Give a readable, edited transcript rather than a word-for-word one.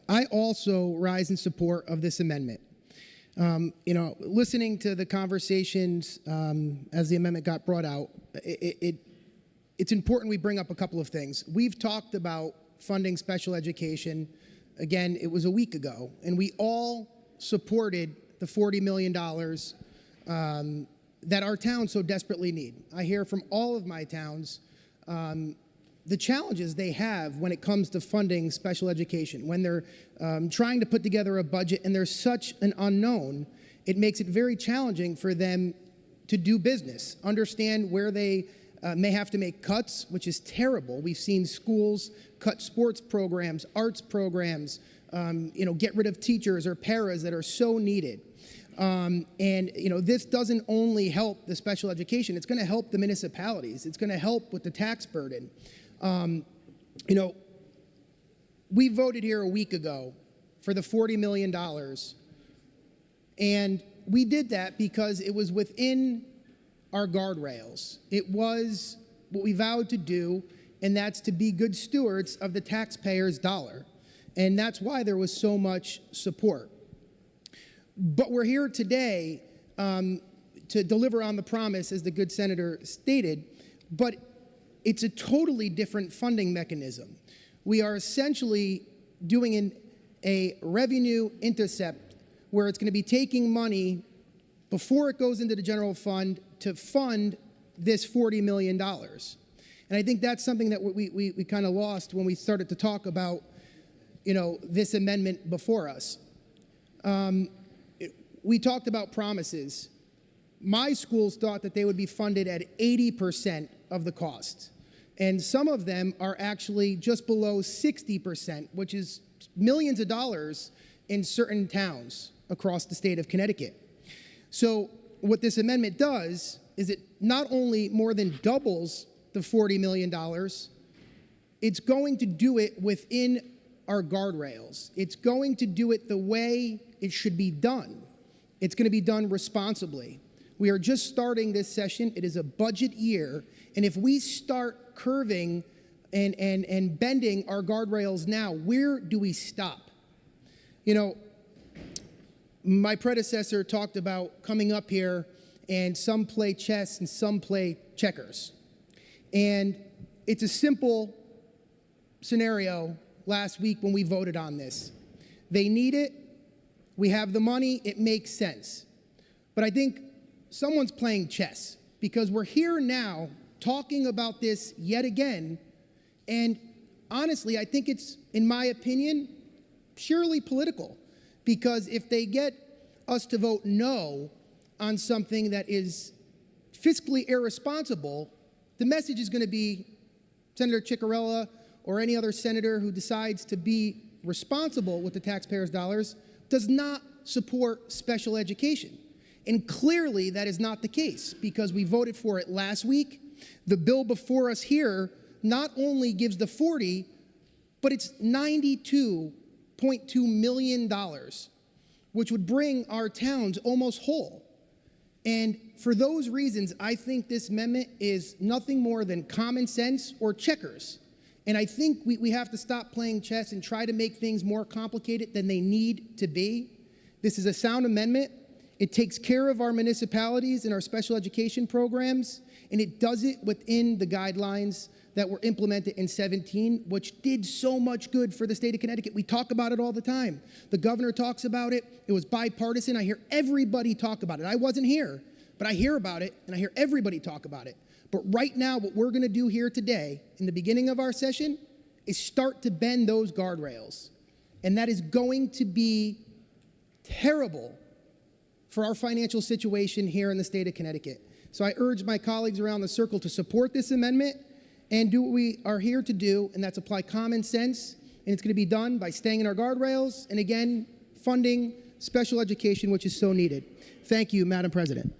I also rise in support of this amendment. Listening to the conversations as the amendment got brought out, it's important we bring up a couple of things. We've talked about funding special education. Again, it was a week ago, and we all supported the $40 million that our towns so desperately need. I hear from all of my towns the challenges they have when it comes to funding special education. When they're trying to put together a budget and there's such an unknown, it makes it very challenging for them to do business, understand where they may have to make cuts, which is terrible. We've seen schools cut sports programs, arts programs, get rid of teachers or paras that are so needed. This doesn't only help the special education, it's going to help the municipalities. It's going to help with the tax burden. We voted here a week ago for the $40 million, and we did that because it was within our guardrails. It was what we vowed to do, and that's to be good stewards of the taxpayer's dollar. And that's why there was so much support. But we're here today to deliver on the promise, as the good senator stated, but it's a totally different funding mechanism. We are essentially doing a revenue intercept where it's going to be taking money before it goes into the general fund to fund this $40 million. And I think that's something that we kind of lost when we started to talk about, this amendment before us. We talked about promises. My schools thought that they would be funded at 80% of the cost. And some of them are actually just below 60%, which is millions of dollars in certain towns across the state of Connecticut. So what this amendment does is it not only more than doubles the $40 million, it's going to do it within our guardrails. It's going to do it the way it should be done. It's going to be done responsibly. We are just starting this session. It is a budget year. And if we start curving and bending our guardrails now, where do we stop? My predecessor talked about coming up here and some play chess and some play checkers. And it's a simple scenario last week when we voted on this. They need it. We have the money. It makes sense. But I think someone's playing chess, because we're here now talking about this yet again. And honestly, I think it's, in my opinion, purely political. Because if they get us to vote no on something that is fiscally irresponsible, the message is going to be Senator Cicarella or any other senator who decides to be responsible with the taxpayers' dollars does not support special education. And clearly that is not the case, because we voted for it last week. The bill before us here not only gives the 40, but it's $92.2 million, which would bring our towns almost whole. And for those reasons, I think this amendment is nothing more than common sense or checkers. And I think we have to stop playing chess and try to make things more complicated than they need to be. This is a sound amendment. It takes care of our municipalities and our special education programs, and it does it within the guidelines that were implemented in 2017, which did so much good for the state of Connecticut. We talk about it all the time. The governor talks about it. It was bipartisan. I hear everybody talk about it. I wasn't here, but I hear about it, and I hear everybody talk about it. But right now, what we're going to do here today, in the beginning of our session, is start to bend those guardrails. And that is going to be terrible for our financial situation here in the state of Connecticut. So I urge my colleagues around the circle to support this amendment and do what we are here to do, and that's apply common sense. And it's going to be done by staying in our guardrails and, again, funding special education, which is so needed. Thank you, Madam President.